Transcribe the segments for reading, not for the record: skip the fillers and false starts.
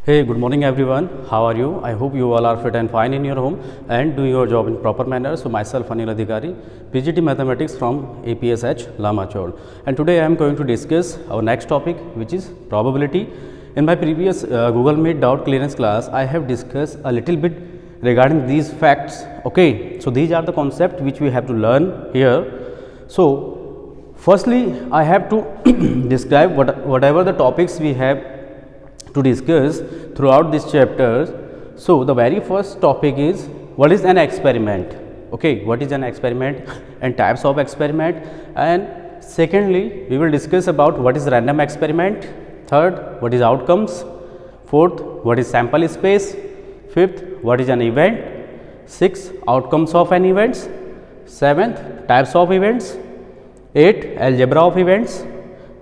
Hey, good morning everyone. How are you? I hope you all are fit and fine in your home and do your job in proper manner. So myself Anil Adhikari, PGT Mathematics from APSH Lamachod, and today I am going to discuss our next topic, which is probability. In my previous Google Meet doubt clearance class, I have discussed a little bit regarding these facts. Okay, so these are the concepts which we have to learn here. So firstly, I have to describe whatever the topics we have to discuss throughout this chapter. So the very first topic is what is an experiment. Okay, what is an experiment and types of experiment, and secondly we will discuss about what is random experiment, third what is outcomes, fourth what is sample space, fifth what is an event, sixth outcomes of an events, seventh types of events, eighth algebra of events,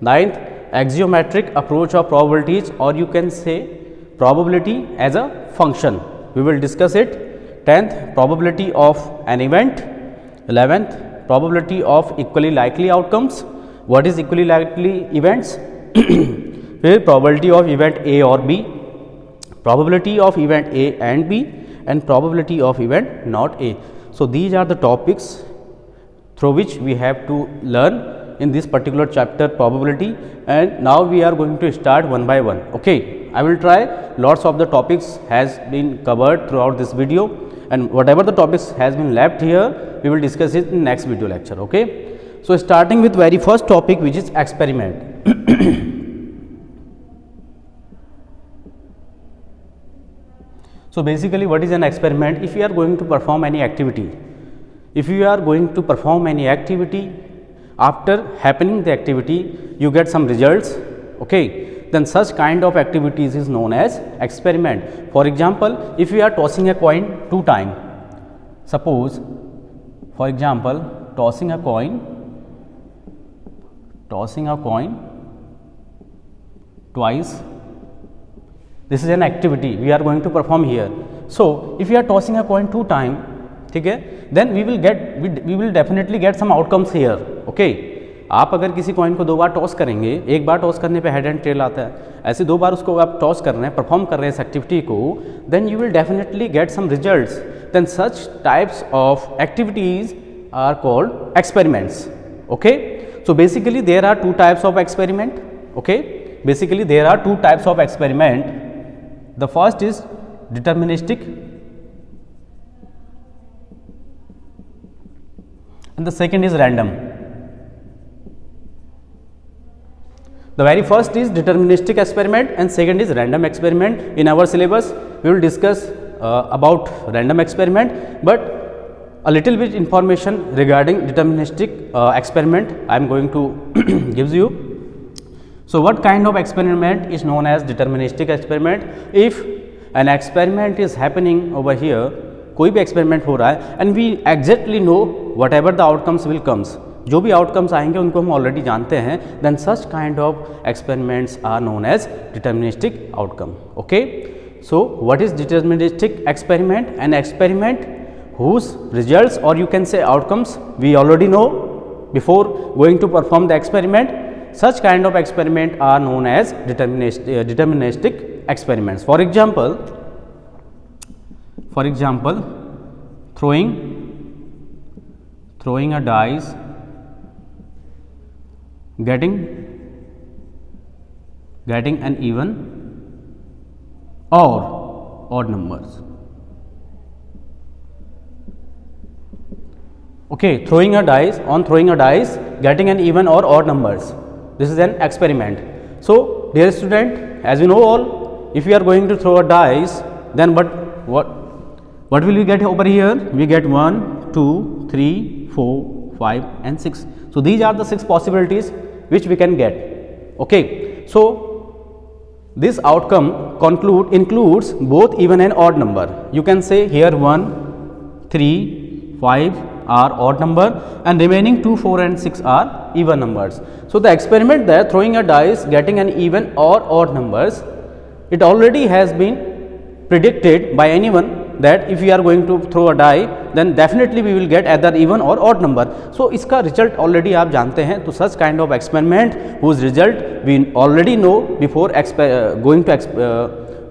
ninth axiometric approach of probabilities, or you can say probability as a function. We will discuss it. 10th probability of an event, 11th probability of equally likely outcomes. What is equally likely events? Here probability of event A or B, probability of event A and B, and probability of event not A. So these are the topics through which we have to learn in this particular chapter, probability, and now we are going to start one by one. Okay, I will try. Lots of the topics has been covered throughout this video, and whatever the topics has been left here, we will discuss it in next video lecture. Okay, so starting with very first topic, which is experiment. So basically, what is an experiment? If you are going to perform any activity, after happening the activity you get some results, okay, then such kind of activities is known as experiment. For example, if we are tossing a coin 2 times, suppose for example tossing a coin twice, this is an activity we are going to perform here. So if we are tossing a coin 2 times, okay, then we will definitely get some outcomes here. Okay, आप अगर किसी coin को 2 बार toss करेंगे, एक बार toss करने पे head and tell आता है, ऐसे 2 बार उसको आप टॉस कर रहे हैं, परफॉर्म कर रहे हैं इस एक्टिविटी को, then you will definitely get some results. Then such types of activities are called experiments. Okay, so basically there are 2 types of experiment. Okay, basically there are 2 types of experiment. The first is deterministic and the second is random. The very first is deterministic experiment and second is random experiment. In our syllabus we will discuss about random experiment, but a little bit information regarding deterministic experiment I am going to gives you. So what kind of experiment is known as deterministic experiment? If an experiment is happening over here, कोई भी experiment हो रहा है and we exactly know whatever the outcomes will comes, जो भी outcomes आएंगे उनको हम ऑलरेडी जानते हैं, then such kind of experiments are known as deterministic outcome. Okay, so what is deterministic experiment? An experiment whose results or you can say outcomes we already know before going to perform the experiment. Such kind of experiment are known as deterministic experiments. For example, throwing a dice, getting an even or odd numbers. Okay, throwing a dice, getting an even or odd numbers. This is an experiment. So dear student, as we know all, if we are going to throw a dice, then what will we get over here? We get 1, 2, 3, 4, 5 and 6. So these are the 6 possibilities which we can get. Okay, so this outcome includes both even and odd number. You can say here 1, 3, 5 are odd number and remaining 2, 4 and 6 are even numbers. So the experiment there, throwing a dice, getting an even or odd numbers, it already has been predicted by anyone that if we are going to throw a die, then definitely we will get either even or odd number. So इसका result already आप जानते हैं. तो such kind of experiment whose result we already know before going to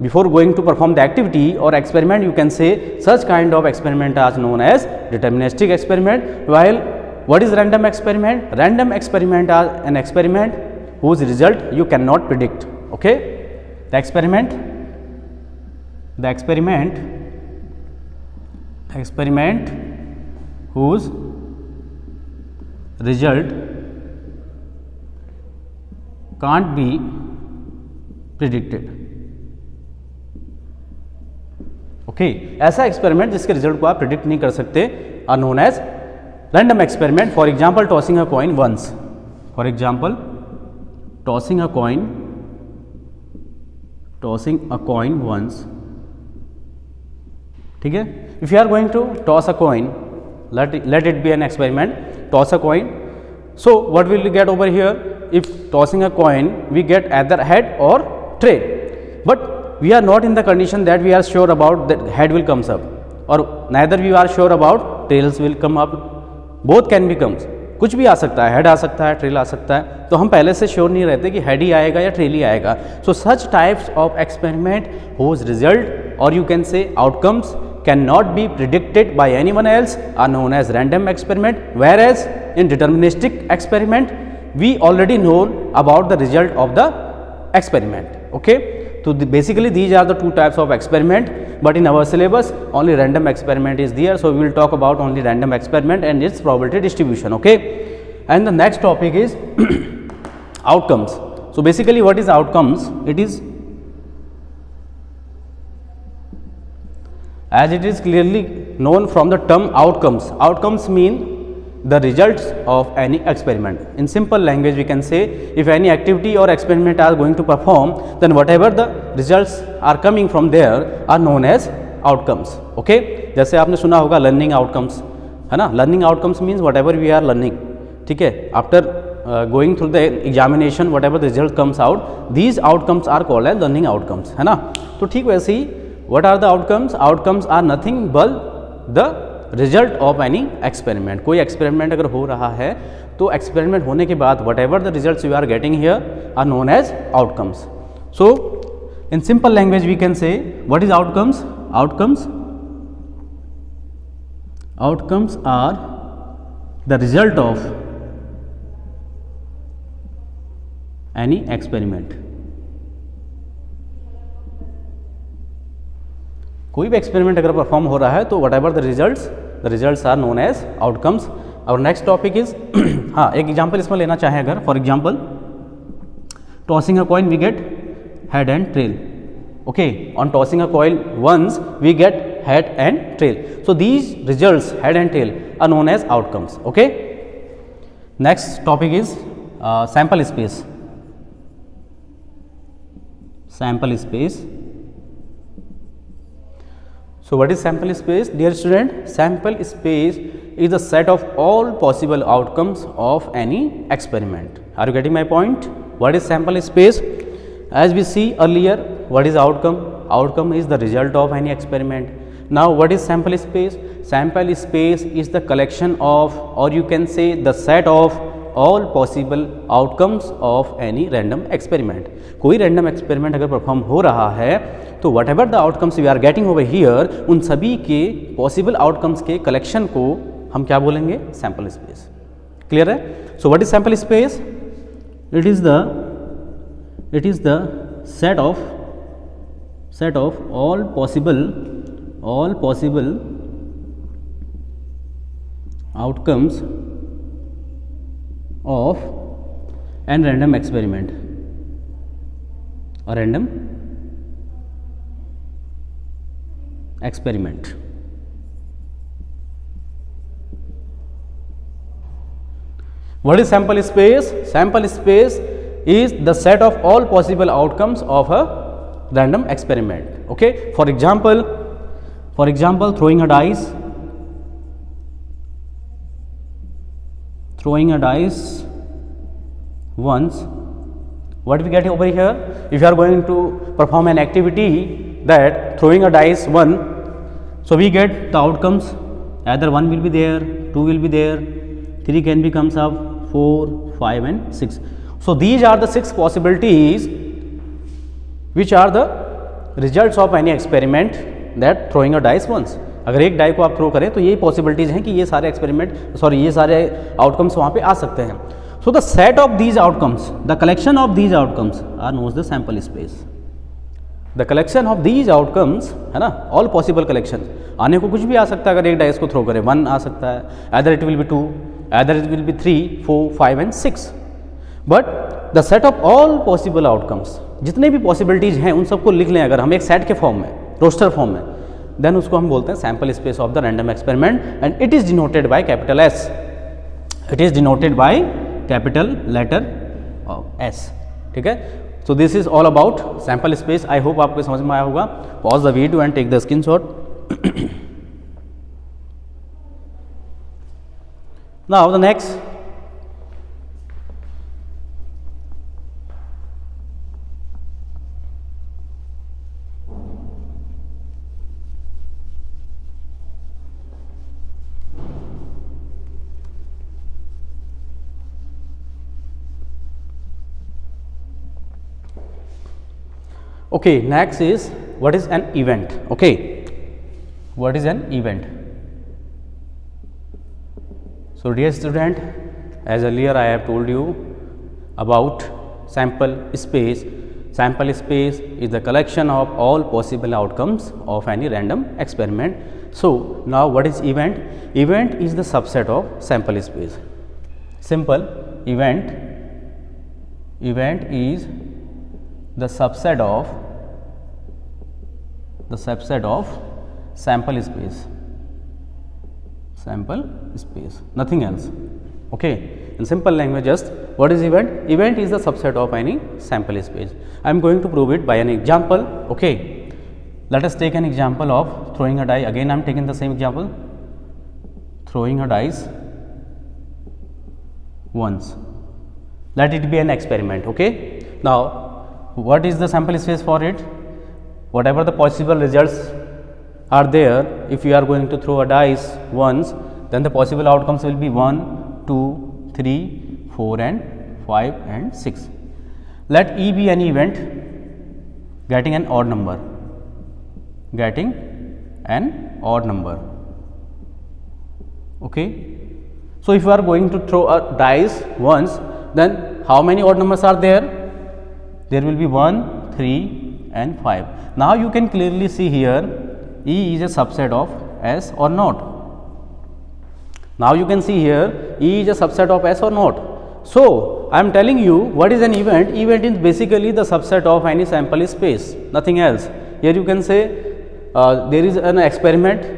before going to perform the activity or experiment, you can say such kind of experiment are known as deterministic experiment. While what is random experiment? Random experiment are an experiment whose result you cannot predict. Okay, the experiment whose result can't be predicted. Okay, ऐसा experiment जिसके result को आप predict नहीं कर सकते are known as random experiment. For example tossing a coin once. For example tossing a coin once. ठीक है, if you are going to toss a coin, let it be an experiment, toss a coin. So what will we get over here? If tossing a coin, we get either head or tail, but we are not in the condition that we are sure about that head will comes up, or neither we are sure about tails will come up. Both can be comes. कुछ भी आ सकता है, head आ सकता है, trail आ सकता है. तो हम पहले से श्योर नहीं रहते कि हेड ही आएगा या ट्रेल ही आएगा. So such types of experiment whose result or you can say outcomes cannot be predicted by anyone else are known as random experiment, whereas in deterministic experiment we already know about the result of the experiment. Okay, so basically these are the two types of experiment, but in our syllabus only random experiment is there, so we will talk about only random experiment and its probability distribution. Okay, and the next topic is outcomes. So basically what is outcomes? It is, as it is clearly known from the term outcomes. Outcomes mean the results of any experiment. In simple language we can say, if any activity or experiment are going to perform, then whatever the results are coming from there are known as outcomes. Okay, जैसे आपने सुना होगा learning outcomes, है ना. learning outcomes means whatever we are learning. ठीक है, after going through the examination whatever the result comes out, these outcomes are called as learning outcomes, है ना. तो ठीक वैसे ही what are the outcomes? Outcomes are nothing but the result of any experiment. कोई experiment अगर हो रहा है तो experiment होने के बाद whatever the results you are getting here are known as outcomes. So in simple language we can say, what is outcomes? Outcomes are the result of any experiment. कोई भी एक्सपेरिमेंट अगर परफॉर्म हो रहा है तो whatever the results are known as outcomes. और next topic is, हाँ एक एग्जाम्पल इसमें लेना चाहें अगर, for example tossing a coin we get head and trail. Okay, on tossing a coin once we get head and trail. So these results head and trail are known as outcomes. Okay, next topic is sample space. Sample space. So what is sample space? Dear student, sample space is the set of all possible outcomes of any experiment. Are you getting my point? What is sample space? As we see earlier, what is outcome? Outcome is the result of any experiment. Now what is sample space? Sample space is the collection of, or you can say the set of all possible outcomes of any random experiment. कोई random experiment अगर perform हो रहा है तो whatever the outcomes we are getting over here, उन सभी के possible outcomes के collection को हम क्या बोलेंगे? Sample space. Clear है? So what is sample space? It is the set of all possible outcomes of an random experiment, a random experiment. What is sample space? Sample space is the set of all possible outcomes of a random experiment. Okay, for example throwing a dice once. What we get over here? If you are going to perform an activity that throwing a dice one, so we get the outcomes, either 1 will be there, 2 will be there, 3 can be comes up, 4, 5 and 6. So these are the 6 possibilities which are the results of any experiment that throwing a dice once. अगर एक die को आप throw करें तो यही possibilities हैं कि ये सारे ये सारे आउटकम्स वहाँ पे आ सकते हैं। So the set of these outcomes, the collection of these outcomes are known the sample space. The collection of these outcomes है ना, ऑल पॉसिबल कलेक्शन, आने को कुछ भी आ सकता है अगर एक डाइस को थ्रो करें, 1 आ सकता है, either it will be 2, either it will be 3, 4, 5 and 6, but the set of all possible outcomes, जितने भी पॉसिबिलिटीज़ हैं उन सबको लिख लें अगर हम एक सेट के फॉर्म में, रोस्टर फॉर्म में, देन उसको हम बोलते हैं sample space of the random experiment and it is denoted by capital S. It is denoted by capital letter S. ठीक है, so this is all about sample space. I hope आपको समझ में आया होगा। Pause the video and take the screenshot. Now the next, okay, next is what is an event. Okay, what is an event? So dear student, as earlier I have told you about sample space. Sample space is the collection of all possible outcomes of any random experiment. So now what is event? Event is the subset of sample space. Simple, event is the subset of sample space, nothing else. Okay, in simple language, just what is event? Event is the subset of any sample space. I am going to prove it by an example. Okay, let us take an example of throwing a die. Again I am taking the same example, throwing a dice once. Let it be an experiment. Okay, now what is the sample space for it? Whatever the possible results are there, if you are going to throw a dice once, then the possible outcomes will be 1, 2, 3, 4 and 5 and 6. Let E be an event getting an odd number, okay. So if you are going to throw a dice once, then how many odd numbers are there? There will be 1, 3 and 5. Now you can clearly see here E is a subset of S or not. Now you can see here E is a subset of S or not. So I am telling you what is an event. Event is basically the subset of any sample space, nothing else. Here you can say there is an experiment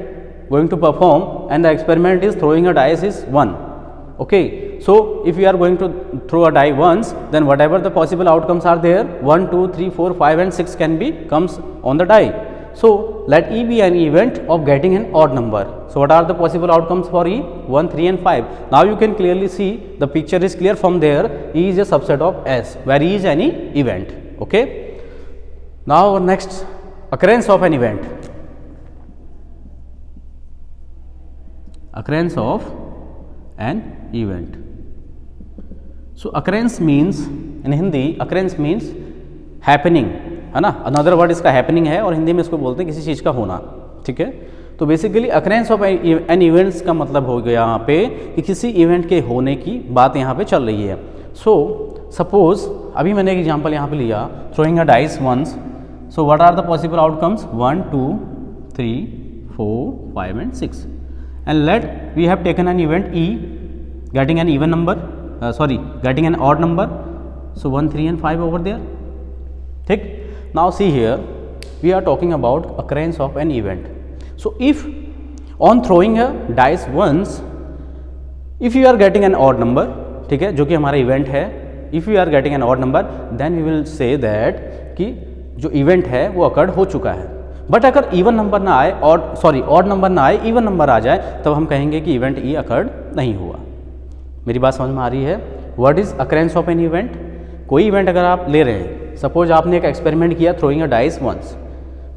going to perform and the experiment is throwing a dice is 1. Okay, so if you are going to throw a die once, then whatever the possible outcomes are there, 1, 2, 3, 4, 5 and 6 can be comes on the die. So let E be an event of getting an odd number. So what are the possible outcomes for E? 1, 3 and 5. Now you can clearly see the picture is clear from there. E is a subset of S, where E is any event. Okay. Now next, occurrence of an event. Occurrence of an event. So occurrence means in Hindi, occurrence means happening, है ना. Another word इसका happening है और हिंदी में इसको बोलते हैं किसी चीज़ का होना. ठीक है, तो basically occurrence of an events का मतलब हो गया यहाँ पे कि किसी इवेंट के होने की बात यहाँ पे चल रही है. सो सपोज अभी मैंने एक एग्जांपल यहाँ पे लिया, throwing a dice once. So what are the possible outcomes? 1, 2, 3, 4, 5 and 6. And let we have taken an event E getting an even number, getting an odd number. So 1, 3 and 5 over there. ठीक. Now see here we are talking about occurrence of an event. So if on throwing a dice once, if you are getting an odd number, ठीक है, जो कि हमारा event है, if you are getting an odd number, then we will say that कि जो event है वो अकर्ड हो चुका है. बट अगर इवन नंबर ना आए ऑड नंबर ना आए, इवन नंबर आ जाए, तब हम कहेंगे कि इवेंट ई अकर्ड नहीं हुआ. मेरी बात समझ में आ रही है? What is occurrence of an event? कोई इवेंट अगर आप ले रहे हैं, सपोज आपने एक एक्सपेरिमेंट किया थ्रोइंग अ डाइस वंस,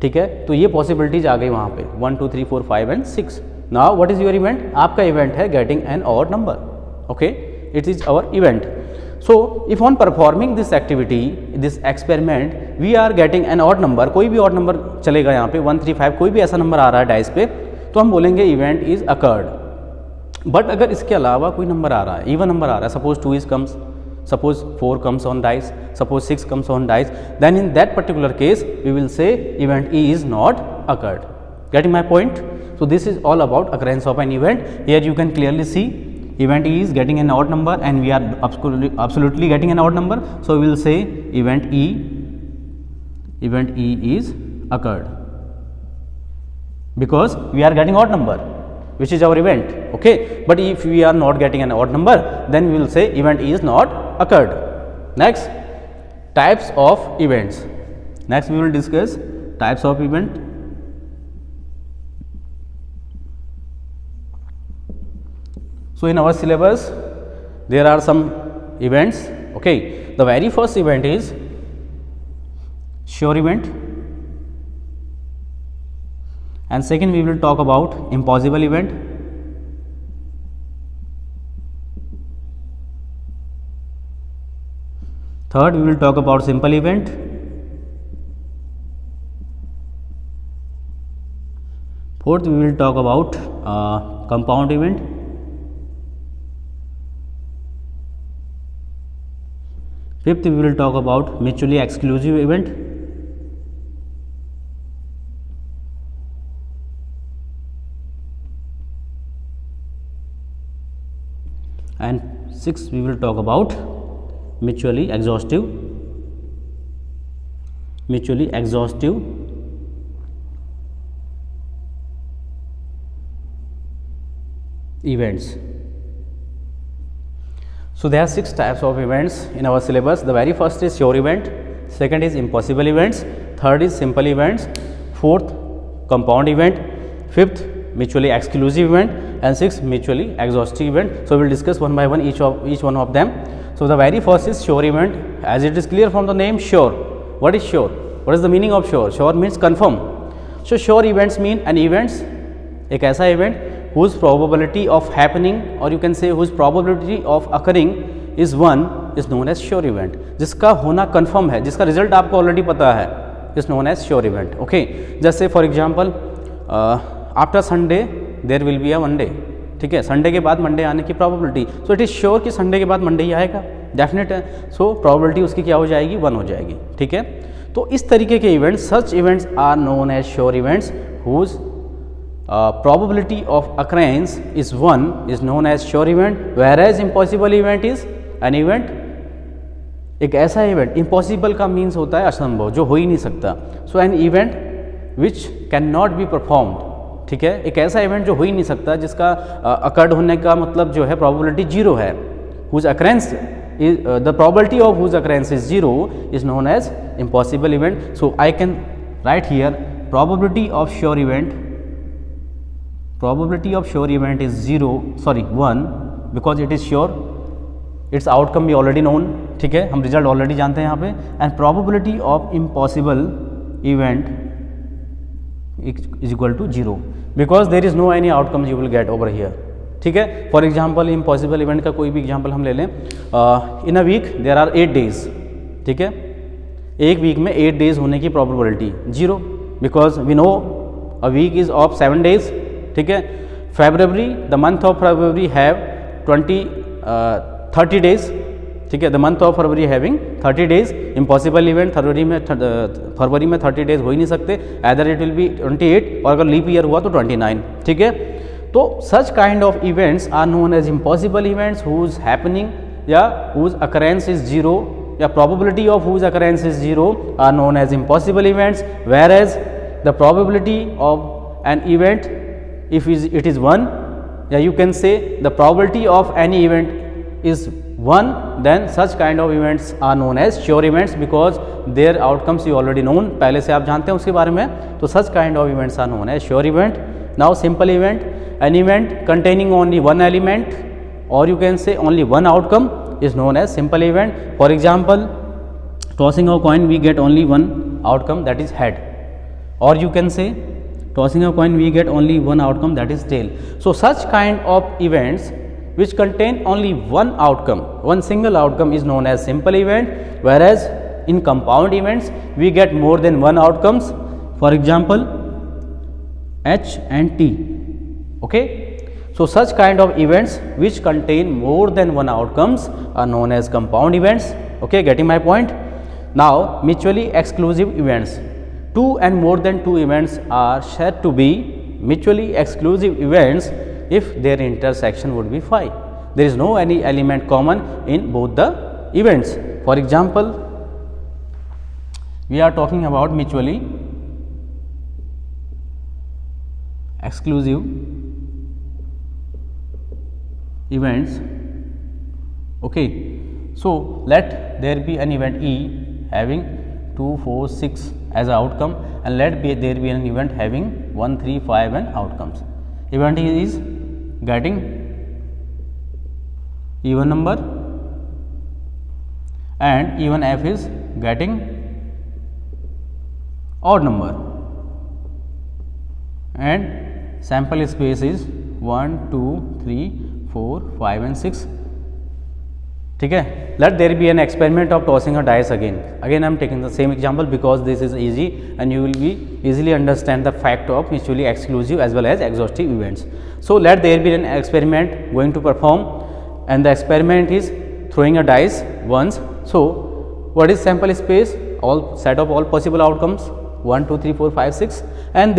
ठीक है, तो ये पॉसिबिलिटीज आ गई वहाँ पे 1, 2, 3, 4, 5 and 6. Now what is your event? आपका इवेंट है getting an odd number. Okay, it is our event. So if on performing this activity, this experiment, we are getting an odd number, कोई भी odd number चलेगा यहाँ पे 1 3 5, कोई भी ऐसा नंबर आ रहा है डाइस पे, तो हम बोलेंगे इवेंट इज अकर्ड। बट अगर इसके अलावा कोई नंबर आ रहा है, इवन नंबर आ रहा है, suppose 2 is comes, suppose 4 comes on dice, suppose 6 comes on dice, then in that particular case we will say event E is not occurred. Getting my point? So this is all about occurrence of an event. Here you can clearly see event E is getting an odd number and we are absolutely getting an odd number. So we will say event E is occurred because we are getting odd number, which is our event. Okay, but if we are not getting an odd number, then we will say event is not occurred. Next, types of events. Next we will discuss types of event. So in our syllabus there are some events. Okay, the very first event is sure event, and second we will talk about impossible event. Third we will talk about simple event. Fourth we will talk about compound event. Fifth we will talk about mutually exclusive event. And sixth we will talk about mutually exhaustive events. So there are 6 types of events in our syllabus. The very first is sure event, second is impossible events, third is simple events, fourth compound event, fifth mutually exclusive event, and sixth mutually exhaustive event. So we will discuss one by one each one of them. So the very first is sure event. As it is clear from the name sure. What is sure? What is the meaning of sure? Sure means confirm. So sure events mean an events, एक ऐसा event whose probability of happening, or you can say whose probability of occurring is 1 is known as sure event. जिसका होना confirm है, जिसका result आपको already पता है, is known as sure event. Okay, जैसे for example after Sunday there will be a Monday. ठीक है, संडे के बाद मंडे आने की probability, so it is sure कि संडे के बाद मंडे ही आएगा, डेफिनेट है, सो प्रोबेबिलिटी उसकी क्या हो जाएगी, 1 हो जाएगी। ठीक है, तो इस तरीके के events, such events are known as sure events whose probability of occurrence is 1 is known as sure event, whereas impossible event is an event, एक ऐसा इवेंट, इम्पॉसिबल का मीन्स होता है असंभव, जो हो ही नहीं सकता, so an event which can not be performed. ठीक है, एक ऐसा इवेंट जो हो ही नहीं सकता, जिसका अकर्ड होने का मतलब जो है प्रोबेबिलिटी 0 है, whose occurrence is the probability of whose occurrence is 0 is known as impossible event. So I can write here probability of sure event, probability of sure event is 1 because it is sure, it's outcome be already known. ठीक है, हम result already जानते हैं यहाँ पे, and probability of impossible event is equal to 0 because there is no any outcomes you will get over here. ठीक है, for example impossible event का कोई भी एग्जाम्पल हम ले लें, in a week there are 8 days। ठीक है, एक वीक में 8 days होने की probability 0 because we know a week is of 7 days। ठीक है, February, the month of February have 30 days। ठीक है, the month of February having 30 days। Impossible event फरवरी में 30 days हो ही नहीं सकते, एदर इट विल बी 28 और अगर लीप ईयर हुआ तो 29। ठीक है, तो such kind of events are known as impossible events whose happening या हुज अकरेंस इज 0 या probability of whose occurrence is 0 are known as impossible events, whereas the probability of an event if it is 1, या you can say the probability of any event is 1, then such kind of events are known as sure events because their outcomes you already known, पहले से आप जानते हैं उसके बारे में, तो such kind of events are known as sure event. Now simple event, an event containing only one element or you can say only one outcome is known as simple event. For example, tossing a coin we get only one outcome, that is head, or you can say tossing a coin we get only one outcome, that is tail. So such kind of events which contain only one outcome, one single outcome, is known as simple event, whereas in compound events we get more than one outcomes. For example, H and T. Okay, so such kind of events which contain more than one outcomes are known as compound events. Okay, getting my point? Now, mutually exclusive events. Two and more than two events are said to be mutually exclusive events if their intersection would be phi. There is no any element common in both the events. For example, we are talking about mutually exclusive events. Okay, so let there be an event E having 2, 4, 6 as an outcome, and let there be an event having 1, 3, 5 and outcomes. Event E is getting even number and even F is getting odd number, and sample space is 1, 2, 3, 4, 5 and 6. ठीक है, let there be an experiment of tossing a dice again. Again I am taking the same example because this is easy and you will be easily understand the fact of mutually exclusive as well as exhaustive events. So let there be an experiment going to perform, and the experiment is throwing a dice once. So what is sample space? All set of all possible outcomes 1, 2, 3, 4, 5, 6, and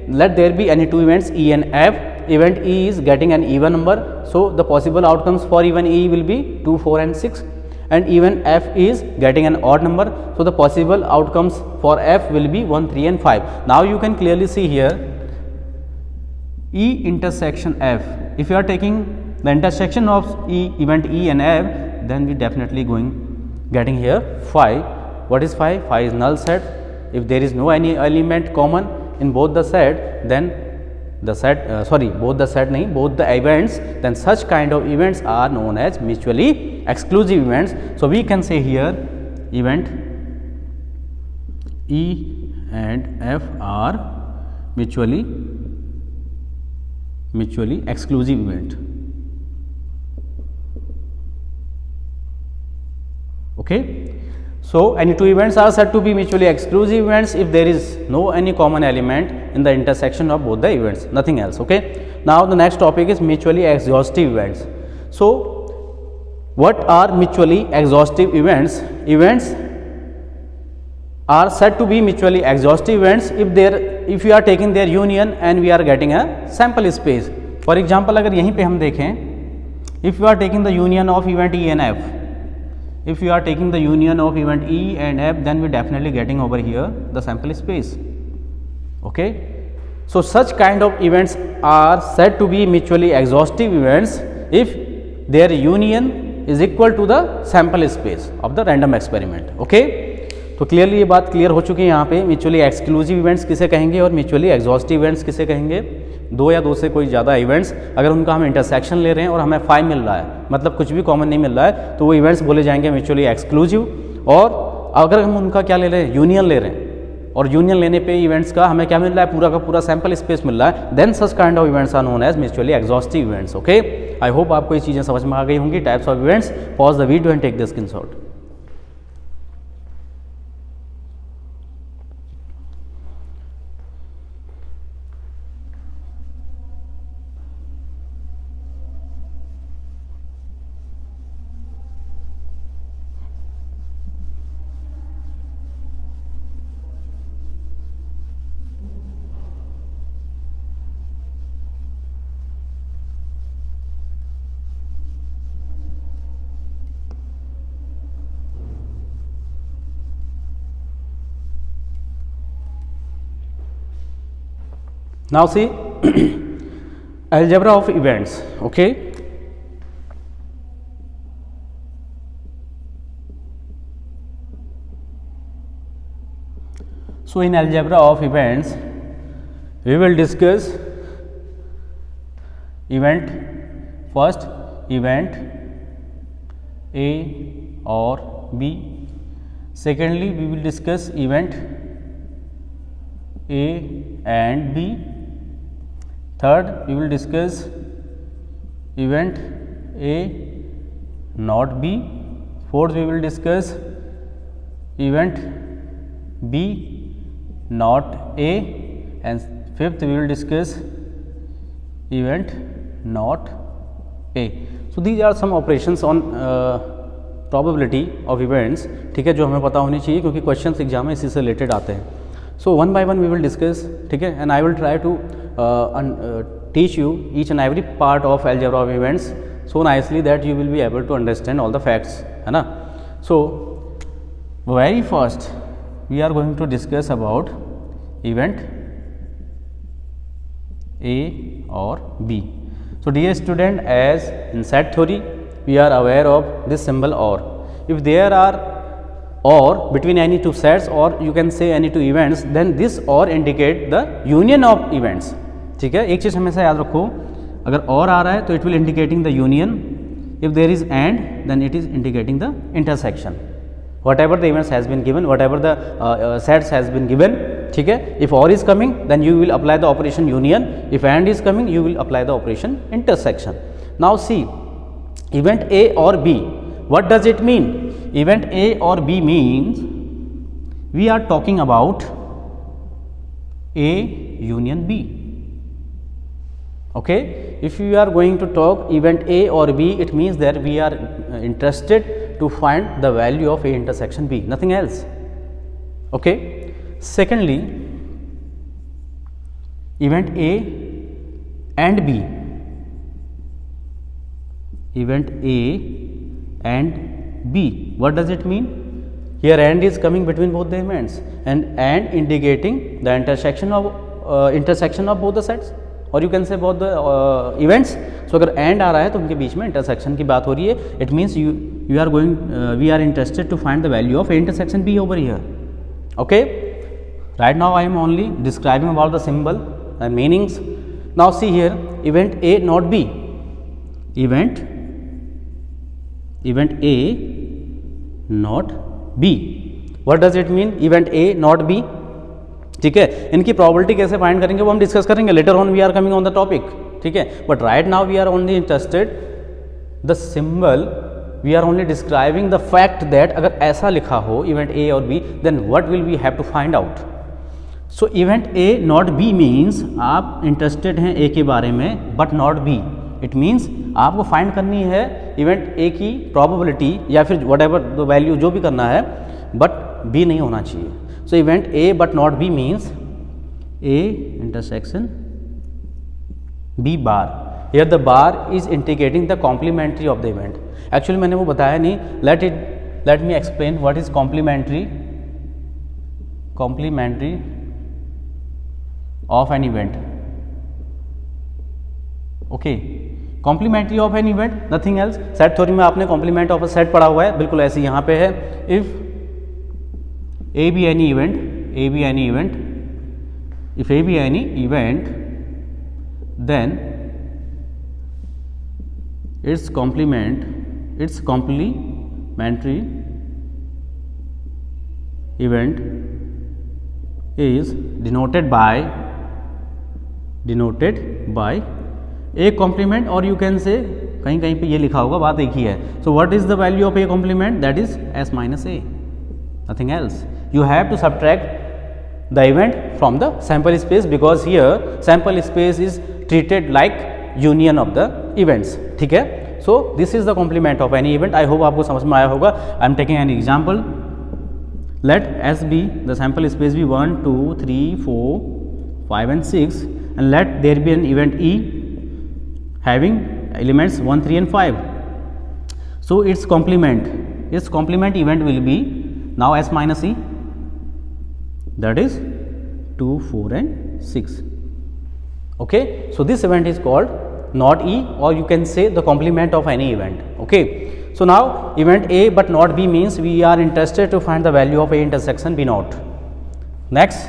let there be any two events E and F. Event E is getting an even number, so the possible outcomes for even E will be 2, 4 and 6, and even F is getting an odd number, so the possible outcomes for F will be 1, 3 and 5. Now you can clearly see here E intersection F. If you are taking the intersection of event E and F, then we definitely getting here phi. What is phi? Phi is null set. If there is no any element common in both the set, then both the events, then such kind of events are known as mutually exclusive events. So we can say here event E and F are mutually exclusive event. Okay. So any two events are said to be mutually exclusive events if there is no any common element in the intersection of both the events, nothing else. Okay. Now the next topic is mutually exhaustive events. So what are mutually exhaustive events? Events are said to be mutually exhaustive events if we are taking their union and we are getting a sample space. For example, अगर यहीं पे हम देखें, if you are taking the union of event E and F, if you are taking the union of event E and F, then we definitely getting over here the sample space. Okay. So such kind of events are said to be mutually exhaustive events if their union is equal to the sample space of the random experiment. Okay. तो clearly ये बात clear हो चुकी है यहाँ पे mutually exclusive events किसे कहेंगे और म्यूचुअली एग्जॉस्टिव इवेंट्स किसे कहेंगे। दो या दो से कोई ज़्यादा इवेंट्स अगर उनका हम इंटरसेक्शन ले रहे हैं और हमें फाई मिल रहा है, मतलब कुछ भी कॉमन नहीं मिल रहा है, तो वो इवेंट्स बोले जाएंगे म्यूचुअली एक्सक्लूसिव। और अगर हम उनका क्या ले रहे हैं, यूनियन ले रहे हैं, और यूनियन लेने पे इवेंट्स का हमें क्या मिल रहा है, पूरा का पूरा सैम्पल स्पेस मिल रहा है, then such kind of events are known as mutually exhaustive events. Okay, I hope आपको ये चीज़ें समझ में आ गई होंगी। Types of events, pause the video and take the screenshot. Now see algebra of events. Okay, so in algebra of events we will discuss event, first event A or B, secondly we will discuss event A and B, third we will discuss event A not B. Fourth we will discuss event B not A, and fifth we will discuss event not A. So these are some operations on probability of events, ठीक है, जो हमें पता होनी चाहिए क्योंकि questions exam में इसी से रिलेटेड आते हैं. So one by one we will discuss, ठीक है, and I will try to teach you each and every part of algebra of events so nicely that you will be able to understand all the facts, है ना. So very first we are going to discuss about event A or B. So dear student, as in set theory we are aware of this symbol OR. If there are OR between any two sets or you can say any two events, then this OR indicate the union of events. ठीक है, एक चीज़ हमेशा याद रखो, अगर और आ रहा है तो it will indicating the union, if there is and then it is indicating the intersection. Whatever the events has been given, whatever the sets has been given, ठीक है. If or is coming then you will apply the operation union, if and is coming you will apply the operation intersection. Now see event A और B, what does it mean? Event A or B means we are talking about A union B. Okay, if you are going to talk event A or B, it means that we are interested to find the value of A intersection B, nothing else. Okay, secondly event A and B, event A and B, what does it mean? Here and is coming between both the events and indicating the intersection of both the sets, or you can say both the events. So अगर and आ रहा है तो उनके बीच में intersection की बात हो रही है. It means we are interested to find the value of A intersection B over here. Okay, right now I am only describing about the symbol and meanings. Now see here, event A not B, event A not B. What does it mean? Event A not B, ठीक है. इनकी probability कैसे find करेंगे वो हम discuss करेंगे later on, we are coming on the topic, ठीक है. But right now we are only interested the symbol, we are only describing the fact that अगर ऐसा लिखा हो इवेंट ए और B, then what will we have to find out. So event A not B means आप interested हैं A के बारे में but not B. It means आपको फाइंड करनी है इवेंट ए की प्रोबेबिलिटी या फिर वट एवर द वैल्यू जो भी करना है, बट बी नहीं होना चाहिए. So event A but not B means A intersection B bar. Here the bar is indicating the complementary of the event. Actually मैंने वो बताया नहीं, let me explain what is complementary of an event. Okay, complementary of an event nothing else. Set theory में आपने complement of a set पढ़ा हुआ है, बिल्कुल ऐसे यहाँ पे है. If A be any event, if A be any event, then its complementary event is denoted by A complement, or you can say कहीं कहीं पे ये लिखा होगा, बात एक ही है. So what is the value of A complement? That is S minus A, nothing else. You have to subtract the event from the sample space because here sample space is treated like union of the events, ठीक है. So this is the complement of any event. I hope आपको समझ में आया होगा. I am taking an example. Let S be the sample space be 1, 2, 3, 4, 5 and 6, and let there be an event E having elements 1, 3 and 5. So its complement event will be now S minus E, that is 2, 4 and 6. Okay, so this event is called not E, or you can say the complement of any event. Okay, so now event A but not B means we are interested to find the value of A intersection B naught. Next,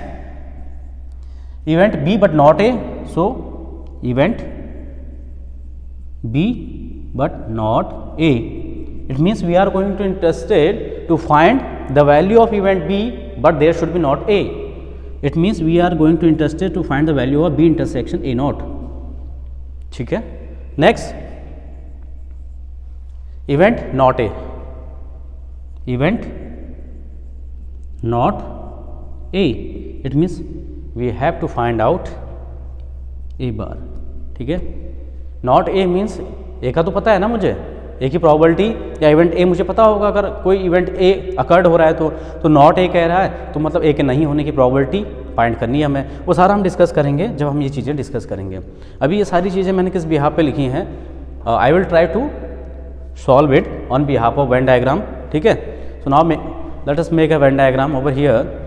event B but not A. So event B but not A, it means we are going to interested to find the value of event B, but there should be not A. It means we are going to interested to find the value of B intersection A naught, ठीक है. Next, event not A, event not A, it means we have to find out A bar, ठीक है। Not a means ए का तो पता है ना मुझे, ए की प्रोबेबिलिटी या इवेंट ए मुझे पता होगा, अगर कोई इवेंट ए अकर्ड हो रहा है तो नॉट ए कह रहा है तो मतलब ए के नहीं होने की प्रोबेबिलिटी फाइंड करनी है हमें। वो सारा हम डिस्कस करेंगे जब हम ये चीज़ें डिस्कस करेंगे। अभी ये सारी चीज़ें मैंने किस बिहाफ पे लिखी हैं, I will try to solve it on behalf of Venn diagram, ठीक है। So now let us make a Venn diagram over here.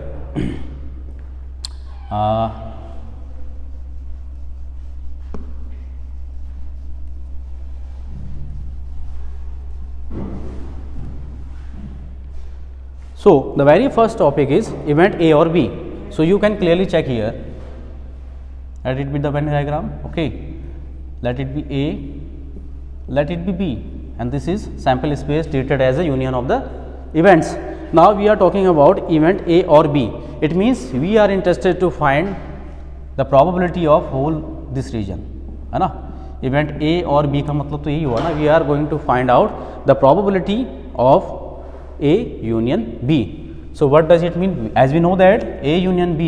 So the very first topic is event A or B. So you can clearly check here. Let it be the Venn diagram. Okay. Let it be A. Let it be B. And this is sample space treated as a union of the events. Now we are talking about event A or B. It means we are interested to find the probability of whole this region. है ना? Event A और B का मतलब तो यही हुआ ना. We are going to find out the probability of A union B. So what does it mean? As we know that A union B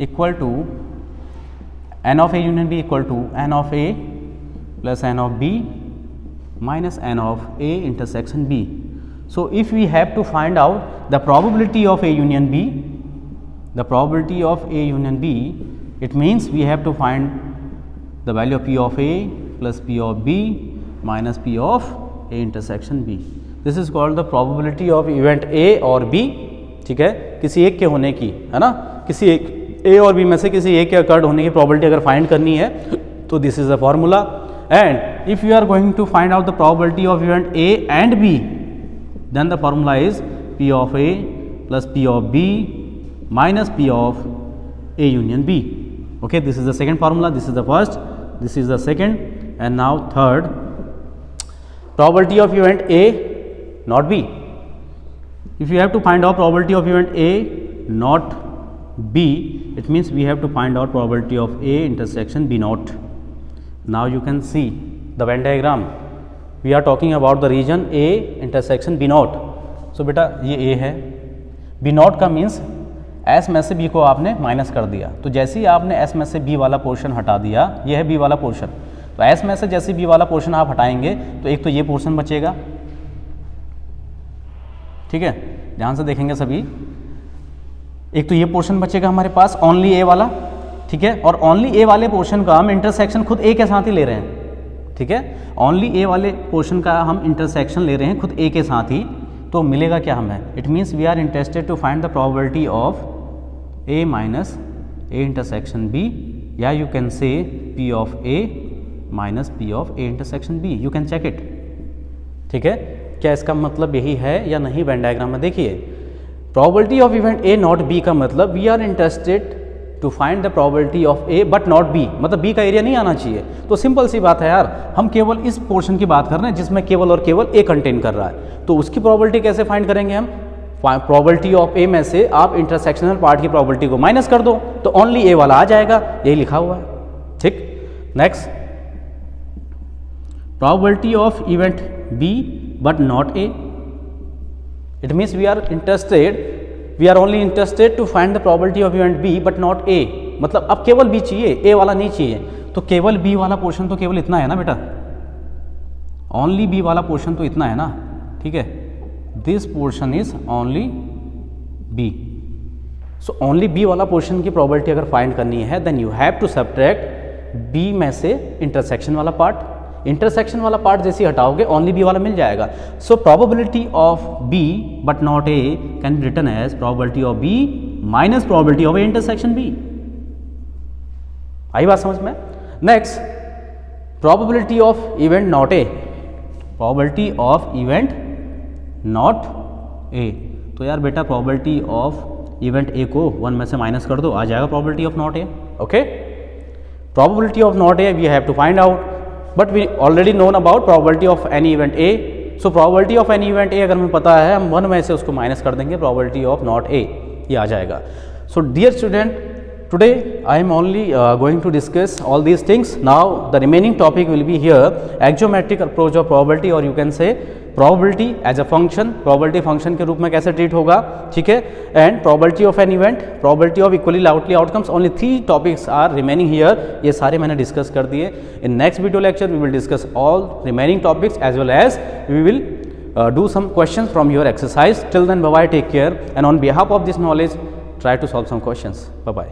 equal to n of A union B equal to n of A plus n of B minus n of A intersection B. So if we have to find out the probability of A union B, the probability of A union B, it means we have to find the value of P of A plus P of B minus P of A intersection B. This is called the probability of event A और B, ठीक है, किसी एक के होने की, है ना, किसी एक ए और बी में से किसी एक के अकर्ड होने की प्रोबेबिलिटी अगर फाइंड करनी है तो this is the formula. And if you are going to find out the probability of event A and B, then the formula is P of A plus P of B minus P of A union B. Okay, this is the second formula, this is the first, this is the second, and now third, probability of event A not B. If you have to find out probability of event A not B, it means we have to find out probability of A intersection B naught. Now you can see the Venn diagram. We are talking about the region A intersection B naught. So बेटा ये A है, B naught का means S में से B को आपने minus कर दिया, तो जैसे ही आपने S में से B वाला पोर्शन हटा दिया, ये है B वाला पोर्शन, तो S में से जैसे B वाला पोर्शन आप हटाएंगे तो एक तो ये पोर्शन बचेगा, ठीक है, ध्यान से देखेंगे सभी, एक तो ये पोर्शन बचेगा हमारे पास ओनली ए वाला, ठीक है, और ओनली ए वाले पोर्शन का हम इंटरसेक्शन खुद ए के साथ ही ले रहे हैं, ठीक है, ओनली ए वाले पोर्शन का हम इंटरसेक्शन ले रहे हैं खुद ए के साथ ही, तो मिलेगा क्या हमें, it means we are interested to find the probability of A minus A intersection B, या you can say P of A minus P of A intersection B, you can check it, ठीक है। क्या इसका मतलब यही है या नहीं? वेन डायग्राम में देखिए, probability of event A not B का मतलब we are interested to find the probability of A but not B, मतलब बी का एरिया नहीं आना चाहिए। तो सिंपल सी बात है यार, हम केवल इस पोर्शन की बात कर रहे हैं जिसमें केवल और केवल ए कंटेन कर रहा है, तो उसकी प्रोबेबिलिटी कैसे फाइंड करेंगे हम? प्रोबेबिलिटी ऑफ ए में से आप इंटरसेक्शनल पार्ट की प्रोबेबिलिटी को माइनस कर दो तो ओनली ए वाला आ जाएगा, यही लिखा हुआ है, ठीक। Next, probability of event B but not A, it means we are only interested to find the probability of event B but not A, मतलब अब केवल B चाहिए, A वाला नहीं चाहिए, तो केवल B वाला पोर्शन तो केवल इतना है ना बेटा, ओनली B वाला पोर्शन तो इतना है ना, ठीक है, this portion is only B, so only B वाला पोर्शन की प्रोबेबिलिटी अगर फाइंड करनी है then you have to subtract B में से इंटरसेक्शन वाला पार्ट, इंटरसेक्शन वाला पार्ट जैसे ही हटाओगे ओनली बी वाला मिल जाएगा। So probability of B but not A can be written as probability of B minus probability of A intersection B. आई बात समझ में? Next, probability of event not A, probability of event not A, तो यार बेटा probability of event ए को 1 में से माइनस कर दो, आ जाएगा probability of not A. Okay, probability of not A we have to find out, but we already known about probability of any event A, so probability of any event A अगर हमें पता है, हम 1 में से उसको माइनस कर देंगे, प्रोबेबिलिटी ऑफ नॉट ए ये आ जाएगा। So dear student, Today I am only going to discuss all these things. Now the remaining topic will be here axiomatic approach of probability, or you can say probability as a function, probability function के रूप में कैसे treat होगा, ठीक है, and probability of an event, probability of equally likely outcomes. Only 3 topics are remaining here. ये सारे मैंने डिस्कस कर दिए. In next video lecture we will discuss all remaining topics as well as we will do some questions from your exercise. Till then, bye bye, take care, and on behalf of this knowledge try to solve some questions. Bye bye.